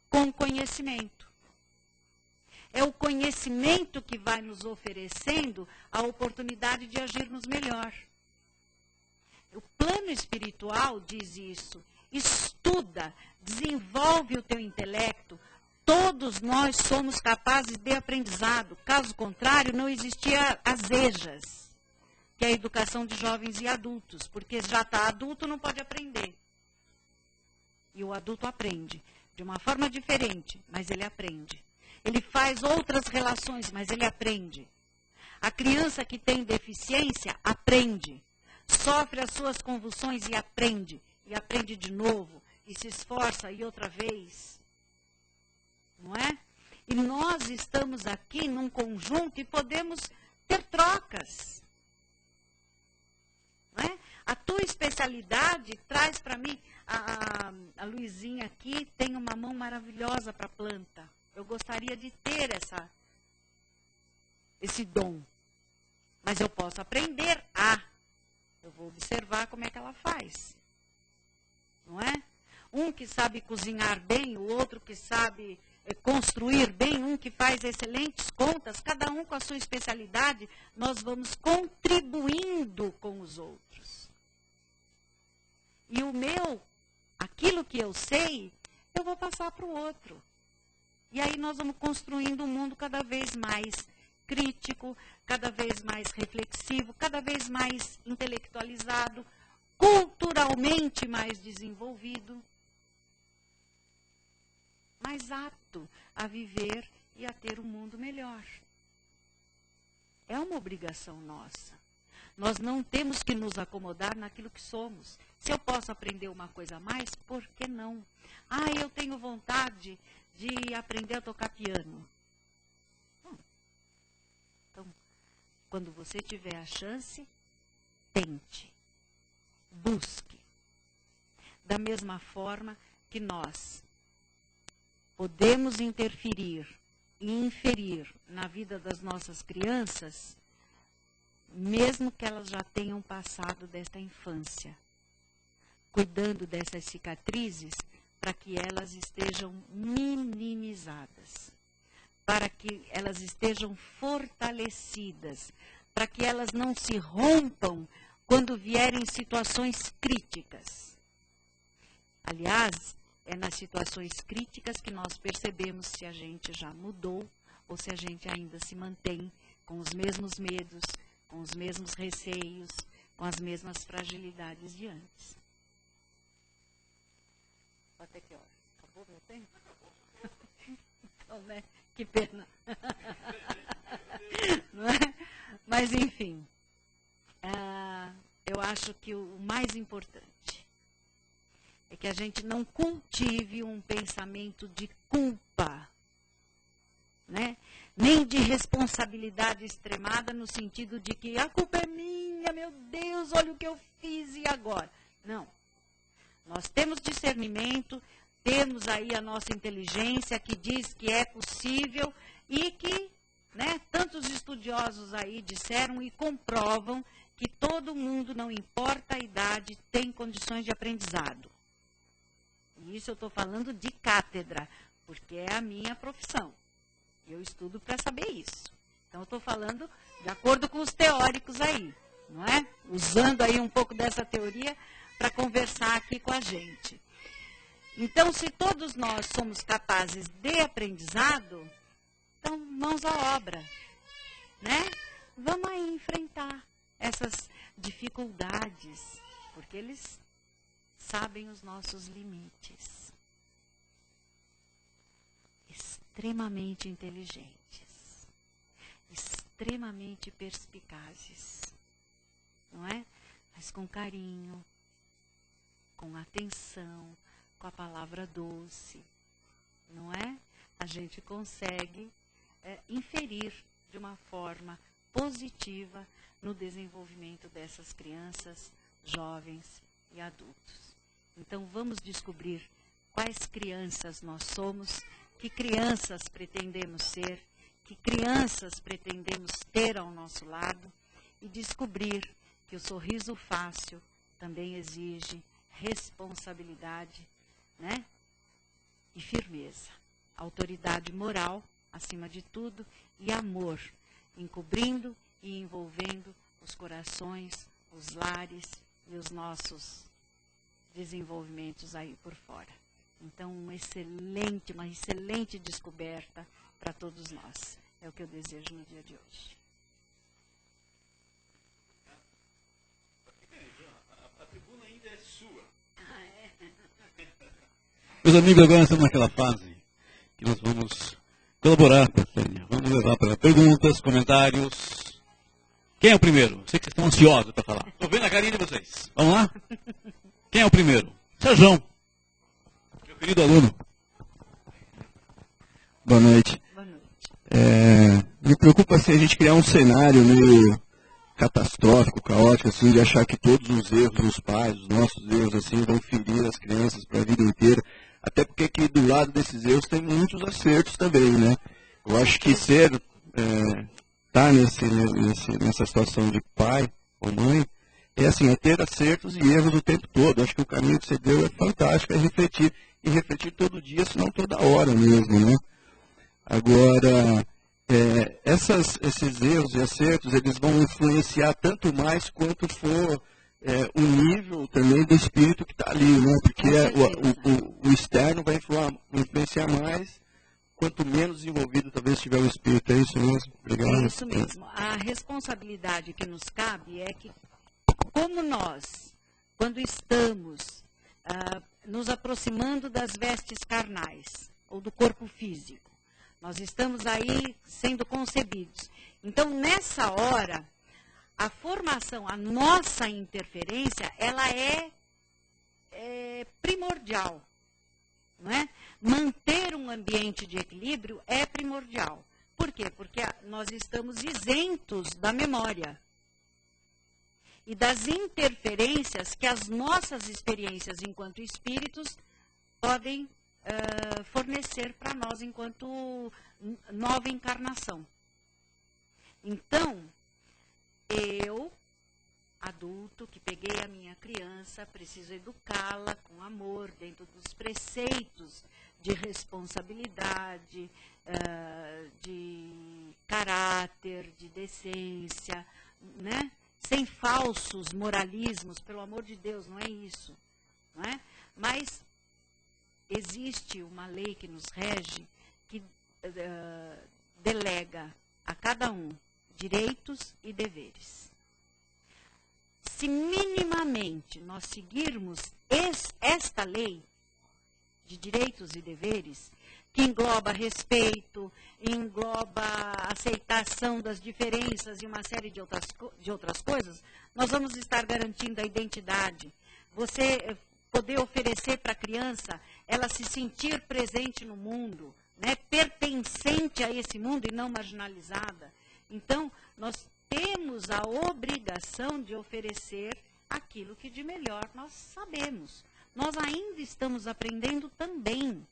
Com conhecimento. É o conhecimento que vai nos oferecendo a oportunidade de agirmos melhor. O plano espiritual diz isso. Estuda, desenvolve o teu intelecto. Todos nós somos capazes de aprendizado. Caso contrário, não existia as EJAs, que é a educação de jovens e adultos, porque já está adulto, não pode aprender. E o adulto aprende, de uma forma diferente, mas ele aprende. Ele faz outras relações, mas ele aprende. A criança que tem deficiência, aprende. Sofre as suas convulsões e aprende de novo, e se esforça e outra vez. Não é? E nós estamos aqui num conjunto e podemos ter trocas. Não é? A tua especialidade traz para mim, a Luizinha aqui tem uma mão maravilhosa para planta. Eu gostaria de ter esse dom. Mas eu posso aprender eu vou observar como é que ela faz. Não é? Um que sabe cozinhar bem, o outro que sabe construir bem, um que faz excelentes contas, cada um com a sua especialidade, nós vamos contribuindo com os outros. E aquilo que eu sei, eu vou passar para o outro. E aí nós vamos construindo um mundo cada vez mais crítico, cada vez mais reflexivo, cada vez mais intelectualizado, culturalmente mais desenvolvido, mais apto a viver e a ter um mundo melhor. É uma obrigação nossa. Nós não temos que nos acomodar naquilo que somos. Se eu posso aprender uma coisa a mais, por que não? Eu tenho vontade de aprender a tocar piano. Então, quando você tiver a chance, tente. Busque. Da mesma forma que nós podemos interferir e inferir na vida das nossas crianças, mesmo que elas já tenham passado desta infância, cuidando dessas cicatrizes para que elas estejam minimizadas, para que elas estejam fortalecidas, para que elas não se rompam quando vierem situações críticas. Aliás, é nas situações críticas que nós percebemos se a gente já mudou ou se a gente ainda se mantém com os mesmos medos, com os mesmos receios, com as mesmas fragilidades de antes. Até que hora? Acabou meu tempo? Então, né? Que pena. Não é? Mas, enfim, eu acho que o mais importante é que a gente não cultive um pensamento de culpa, né? nem de responsabilidade extremada no sentido de que a culpa é minha, meu Deus, olha o que eu fiz e agora. Não. Nós temos discernimento, temos aí a nossa inteligência que diz que é possível e que, né, tantos estudiosos aí disseram e comprovam que todo mundo, não importa a idade, tem condições de aprendizado. E isso eu estou falando de cátedra, porque é a minha profissão. Eu estudo para saber isso. Então, eu estou falando de acordo com os teóricos aí, não é? Usando aí um pouco dessa teoria para conversar aqui com a gente. Então, se todos nós somos capazes de aprendizado, então, mãos à obra, né? Vamos aí enfrentar essas dificuldades, porque eles sabem os nossos limites. Extremamente inteligentes, extremamente perspicazes, não é? Mas com carinho, com atenção, com a palavra doce, não é? A gente consegue inferir de uma forma positiva no desenvolvimento dessas crianças, jovens e adultos. Então, vamos descobrir quais crianças nós somos, que crianças pretendemos ser, que crianças pretendemos ter ao nosso lado e descobrir que o sorriso fácil também exige responsabilidade, né? E firmeza, autoridade moral, acima de tudo, e amor, encobrindo e envolvendo os corações, os lares e os nossos desenvolvimentos aí por fora. Então, uma excelente descoberta para todos nós. É o que eu desejo no dia de hoje. A tribuna ainda é sua. Meus amigos, agora nós estamos naquela fase que nós vamos colaborar com a Tânia. Vamos levar para perguntas, comentários. Quem é o primeiro? Sei que vocês estão ansiosos para falar. Estou vendo a carinha de vocês. Vamos lá? Quem é o primeiro? Sérgio. Meu querido aluno. Boa noite. Boa noite. Me preocupa se a gente criar um cenário meio catastrófico, caótico, assim, de achar que todos os erros dos pais, os nossos erros, assim, vão ferir as crianças para a vida inteira. Até porque aqui do lado desses erros tem muitos acertos também, né? Eu acho que tá nessa situação de pai ou mãe, é ter acertos e erros o tempo todo. Acho que o caminho que você deu é fantástico, é refletir. E refletir todo dia, se não toda hora mesmo, né? Agora, esses erros e acertos, eles vão influenciar tanto mais quanto for o nível também do espírito que está ali, né? Porque o externo vai influenciar mais, quanto menos desenvolvido talvez estiver o espírito. É isso mesmo? Obrigado. É isso mesmo. A responsabilidade que nos cabe é que, como nós, quando estamos nos aproximando das vestes carnais, ou do corpo físico, nós estamos aí sendo concebidos. Então, nessa hora, a formação, a nossa interferência, ela é primordial. Não é? Manter um ambiente de equilíbrio é primordial. Por quê? Porque nós estamos isentos da memória e das interferências que as nossas experiências enquanto espíritos podem fornecer para nós enquanto nova encarnação. Então, eu, adulto, que peguei a minha criança, preciso educá-la com amor, dentro dos preceitos de responsabilidade, de caráter, de decência, né? Sem falsos moralismos, pelo amor de Deus, não é isso. Não é? Mas existe uma lei que nos rege, que delega a cada um direitos e deveres. Se minimamente nós seguirmos esta lei de direitos e deveres, que engloba respeito, engloba aceitação das diferenças e uma série de outras coisas, nós vamos estar garantindo a identidade. Você poder oferecer para a criança ela se sentir presente no mundo, né, pertencente a esse mundo e não marginalizada. Então, nós temos a obrigação de oferecer aquilo que de melhor nós sabemos. Nós ainda estamos aprendendo também.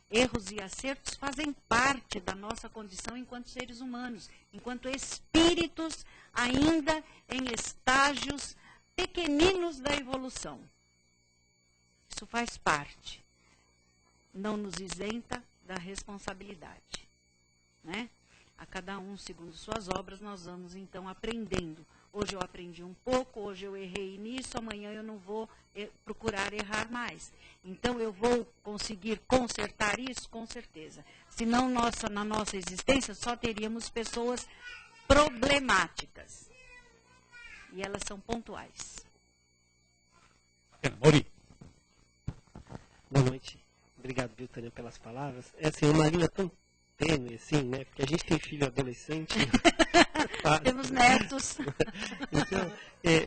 Erros e acertos fazem parte da nossa condição enquanto seres humanos, enquanto espíritos ainda em estágios pequeninos da evolução. Isso faz parte. Não nos isenta da responsabilidade, né? A cada um, segundo suas obras, nós vamos então aprendendo. Hoje eu aprendi um pouco, hoje eu errei nisso, amanhã eu não vou procurar errar mais. Então eu vou conseguir consertar isso, com certeza. Senão na nossa existência só teríamos pessoas problemáticas. E elas são pontuais. Mauri. Boa noite. Obrigado, viu, Tânia, pelas palavras. É assim, uma linha tão tênue, assim, né? Porque a gente tem filho adolescente. Temos netos. Então,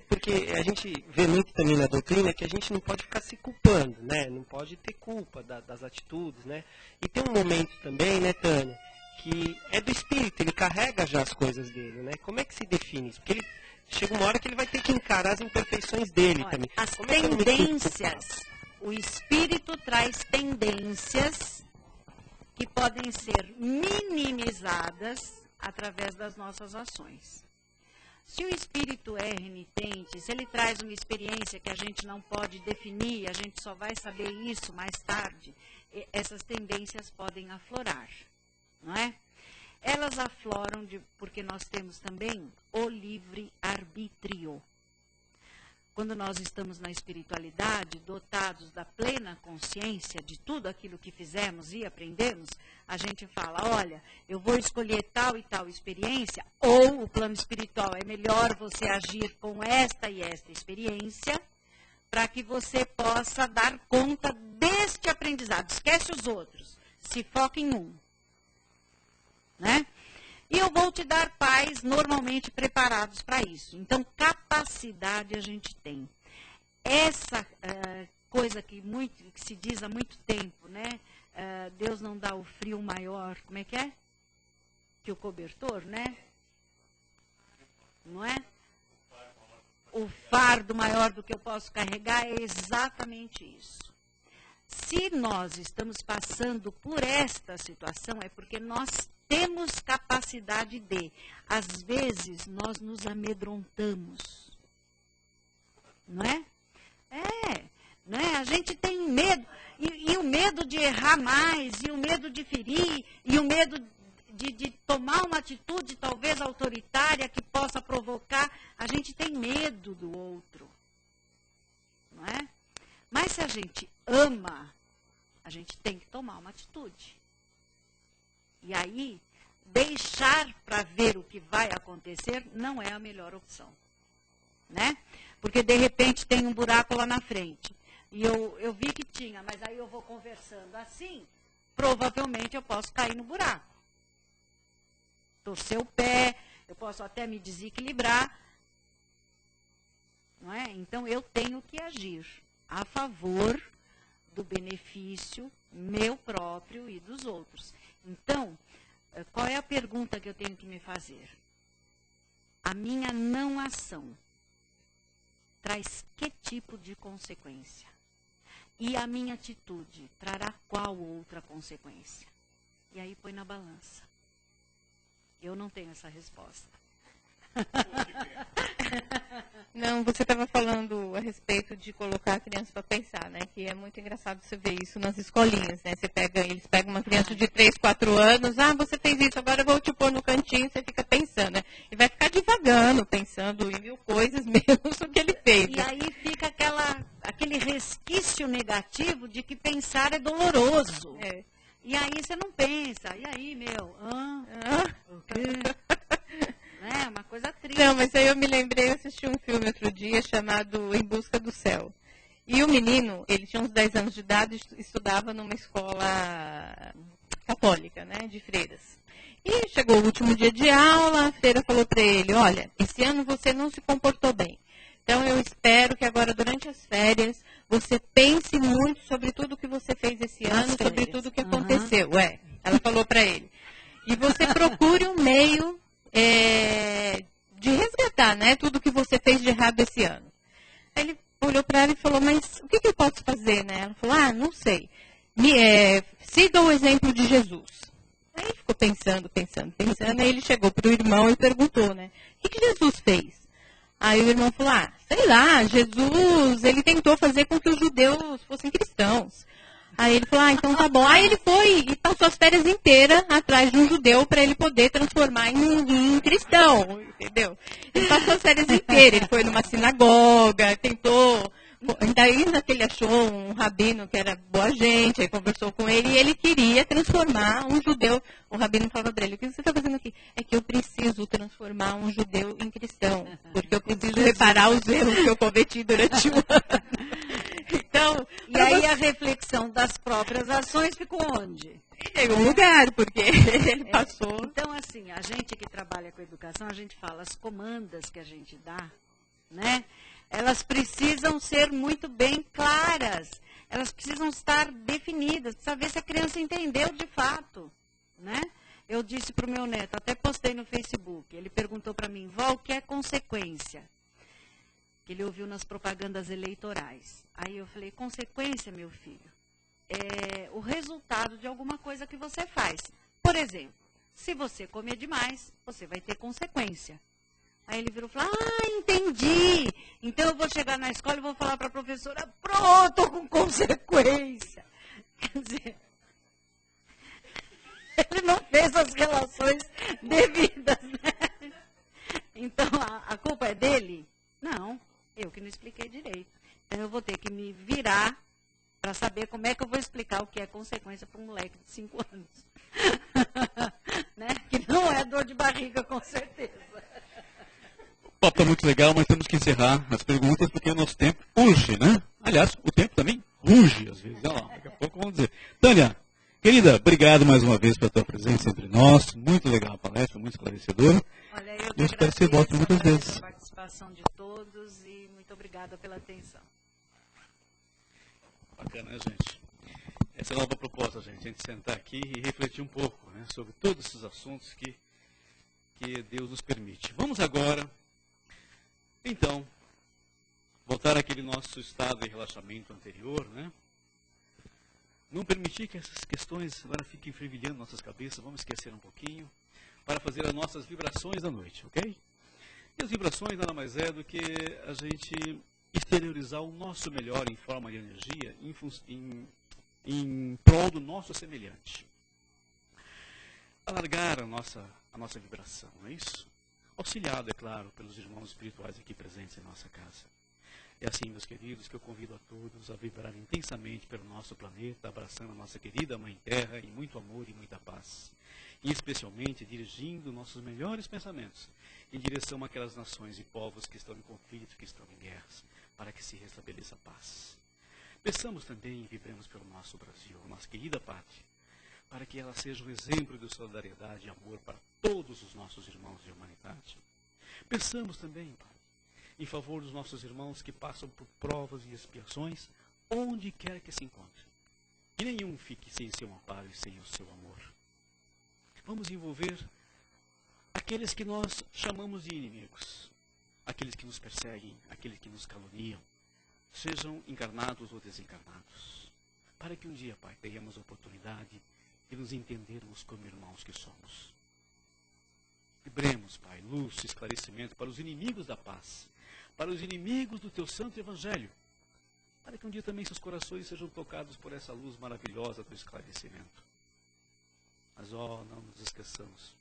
porque a gente vê muito também na doutrina que a gente não pode ficar se culpando, né? Não pode ter culpa das atitudes, né? E tem um momento também, né, Tânia, que é do espírito, ele carrega já as coisas dele, né? Como é que se define isso? Porque ele chega uma hora que ele vai ter que encarar as imperfeições dele. Olha, também. As Como é que eu tendências, o espírito traz tendências que podem ser minimizadas através das nossas ações. Se o espírito é renitente, se ele traz uma experiência que a gente não pode definir, a gente só vai saber isso mais tarde, essas tendências podem aflorar, não é? Elas afloram porque nós temos também o livre-arbítrio. Quando nós estamos na espiritualidade, dotados da plena consciência de tudo aquilo que fizemos e aprendemos, a gente fala, olha, eu vou escolher tal e tal experiência, ou o plano espiritual é melhor você agir com esta e esta experiência, para que você possa dar conta deste aprendizado. Esquece os outros, se foca em um. Né? E eu vou te dar pais normalmente preparados para isso. Então, capacidade a gente tem. Essa coisa que se diz há muito tempo, né? Deus não dá o frio maior, como é? Que o cobertor, né? Não é? O fardo maior do que eu posso carregar é exatamente isso. Se nós estamos passando por esta situação, é porque nós temos capacidade de. Às vezes, nós nos amedrontamos. Não é? Né? A gente tem medo. E o medo de errar mais, e o medo de ferir, e o medo de tomar uma atitude talvez autoritária que possa provocar. A gente tem medo do outro. Não é? Mas se a gente ama, a gente tem que tomar uma atitude. E aí, deixar para ver o que vai acontecer não é a melhor opção. Né? Porque, de repente, tem um buraco lá na frente. E eu vi que tinha, mas aí eu vou conversando assim, provavelmente eu posso cair no buraco. Torcer o pé, eu posso até me desequilibrar. Não é? Então, eu tenho que agir a favor do benefício meu próprio e dos outros. Então, qual é a pergunta que eu tenho que me fazer? A minha não ação traz que tipo de consequência? E a minha atitude trará qual outra consequência? E aí põe na balança. Eu não tenho essa resposta. Não, você estava falando a respeito de colocar a criança para pensar, né? Que é muito engraçado você ver isso nas escolinhas, né? Eles pegam uma criança de 3, 4 anos, você fez isso, agora eu vou te pôr no cantinho, você fica pensando, né? E vai ficar devagando, pensando em 1000 coisas menos o que ele fez. E aí fica aquele resquício negativo de que pensar é doloroso. É. E aí você não pensa. E aí, meu? O quê? É uma coisa triste. Não, mas aí eu me lembrei, eu assisti um filme outro dia chamado Em Busca do Céu. E o menino, ele tinha uns 10 anos de idade, estudava numa escola católica, né, de freiras. E chegou o último dia de aula, a freira falou para ele, olha, esse ano você não se comportou bem. Então eu espero que agora, durante as férias, você pense muito sobre tudo que você fez esse ano, sobre tudo que aconteceu. Ela falou para ele. E você procure um meio de resgatar, né, tudo que você fez de errado esse ano. Aí ele olhou para ela e falou, mas o que eu posso fazer, né? Ela falou, não sei. Siga o exemplo de Jesus. Aí ele ficou pensando, aí ele chegou para o irmão e perguntou, né, o que Jesus fez? Aí o irmão falou, sei lá, Jesus, ele tentou fazer com que os judeus fossem cristãos. Aí ele falou, então tá bom. Aí ele foi e passou as férias inteiras atrás de um judeu para ele poder transformar em cristão, entendeu? Ele passou as férias inteiras, ele foi numa sinagoga, tentou... Ainda que ele achou um rabino que era boa gente, aí conversou com ele e ele queria transformar um judeu. O rabino falava para ele, o que você está fazendo aqui? É que eu preciso transformar um judeu em cristão, porque eu preciso reparar os erros que eu cometi durante o ano. Então, e aí a reflexão das próprias ações ficou onde? Em algum lugar, porque ele passou. Então, assim, a gente que trabalha com educação, a gente fala as comandas que a gente dá, né? Elas precisam ser muito bem claras, elas precisam estar definidas, precisa ver se a criança entendeu de fato, né? Eu disse para o meu neto, até postei no Facebook, ele perguntou para mim, vó, o que é consequência? Que ele ouviu nas propagandas eleitorais. Aí eu falei, consequência, meu filho, é o resultado de alguma coisa que você faz. Por exemplo, se você comer demais, você vai ter consequência. Aí ele virou e falou, entendi. Então eu vou chegar na escola e vou falar para a professora, pronto, com consequência. Quer dizer, ele não fez as relações devidas, né? Então a culpa é dele? Não, eu que não expliquei direito. Então eu vou ter que me virar para saber como é que eu vou explicar o que é consequência para um moleque de 5 anos. Né? Que não é dor de barriga, com certeza. O papo está muito legal, mas temos que encerrar as perguntas porque o nosso tempo urge, né? Aliás, o tempo também ruge às vezes. Olha lá, daqui a pouco vamos dizer. Tânia, querida, obrigado mais uma vez pela tua presença entre nós. Muito legal a palestra, muito esclarecedora. Olha, eu Eu espero que você volte muitas vezes. A participação de todos e muito obrigada pela atenção. Bacana, né, gente? Essa é a nova proposta, gente. A gente sentar aqui e refletir um pouco, né, sobre todos esses assuntos que Deus nos permite. Vamos agora, então, voltar àquele nosso estado de relaxamento anterior, né? Não permitir que essas questões agora fiquem fervilhando nossas cabeças, vamos esquecer um pouquinho, para fazer as nossas vibrações da noite, ok? E as vibrações nada mais é do que a gente exteriorizar o nosso melhor em forma de energia em prol do nosso semelhante. Alargar a nossa vibração, não é isso? Auxiliado, é claro, pelos irmãos espirituais aqui presentes em nossa casa. É assim, meus queridos, que eu convido a todos a vibrar intensamente pelo nosso planeta, abraçando a nossa querida Mãe Terra em muito amor e muita paz. E especialmente dirigindo nossos melhores pensamentos em direção àquelas nações e povos que estão em conflito, que estão em guerras, para que se restabeleça a paz. Peçamos também e vibremos pelo nosso Brasil, nossa querida pátria, para que ela seja um exemplo de solidariedade e amor para todos os nossos irmãos de humanidade. Pensamos também, Pai, em favor dos nossos irmãos que passam por provas e expiações, onde quer que se encontrem. Que nenhum fique sem seu amparo e sem o seu amor. Vamos envolver aqueles que nós chamamos de inimigos, aqueles que nos perseguem, aqueles que nos caluniam, sejam encarnados ou desencarnados, para que um dia, Pai, tenhamos a oportunidade de nos entendermos como irmãos que somos. Vibremos, Pai, luz e esclarecimento para os inimigos da paz, para os inimigos do Teu Santo Evangelho, para que um dia também seus corações sejam tocados por essa luz maravilhosa do esclarecimento. Mas, não nos esqueçamos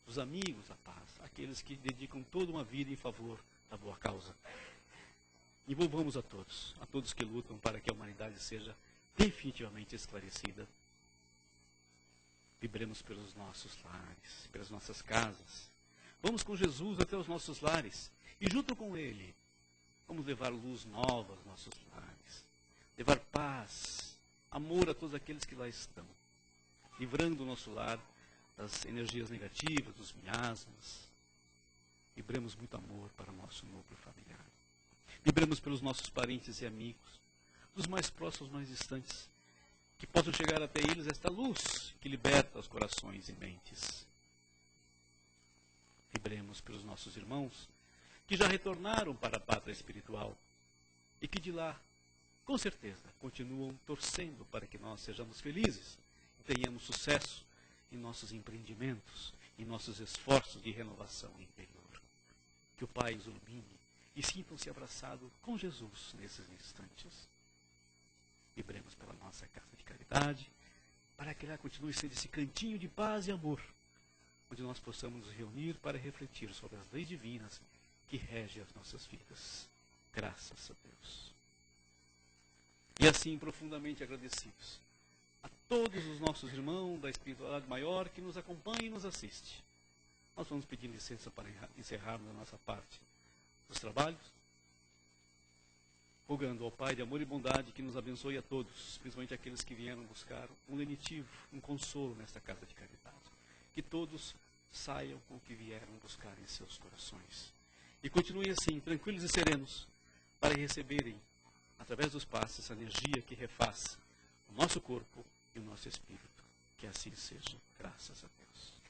dos amigos da paz, aqueles que dedicam toda uma vida em favor da boa causa. Envolvamos a todos que lutam para que a humanidade seja definitivamente esclarecida. Vibremos pelos nossos lares, pelas nossas casas. Vamos com Jesus até os nossos lares e junto com Ele, vamos levar luz nova aos nossos lares, levar paz, amor a todos aqueles que lá estão, livrando o nosso lar das energias negativas, dos miasmas. Vibremos muito amor para o nosso núcleo familiar. Vibremos pelos nossos parentes e amigos, dos mais próximos, mais distantes, que possa chegar até eles esta luz que liberta os corações e mentes. Vibremos pelos nossos irmãos que já retornaram para a pátria espiritual e que de lá, com certeza, continuam torcendo para que nós sejamos felizes e tenhamos sucesso em nossos empreendimentos, em nossos esforços de renovação interior. Que o Pai os ilumine e sintam-se abraçados com Jesus nesses instantes. Vibremos pela nossa casa de caridade, para que ela continue sendo esse cantinho de paz e amor, onde nós possamos nos reunir para refletir sobre as leis divinas que regem as nossas vidas. Graças a Deus. E assim, profundamente agradecidos a todos os nossos irmãos da espiritualidade maior que nos acompanham e nos assistem. Nós vamos pedir licença para encerrarmos a nossa parte dos trabalhos, rogando ao Pai de amor e bondade que nos abençoe a todos, principalmente aqueles que vieram buscar um lenitivo, um consolo nesta casa de caridade. Que todos saiam com o que vieram buscar em seus corações. E continuem assim, tranquilos e serenos, para receberem, através dos passos, essa energia que refaz o nosso corpo e o nosso espírito. Que assim seja, graças a Deus.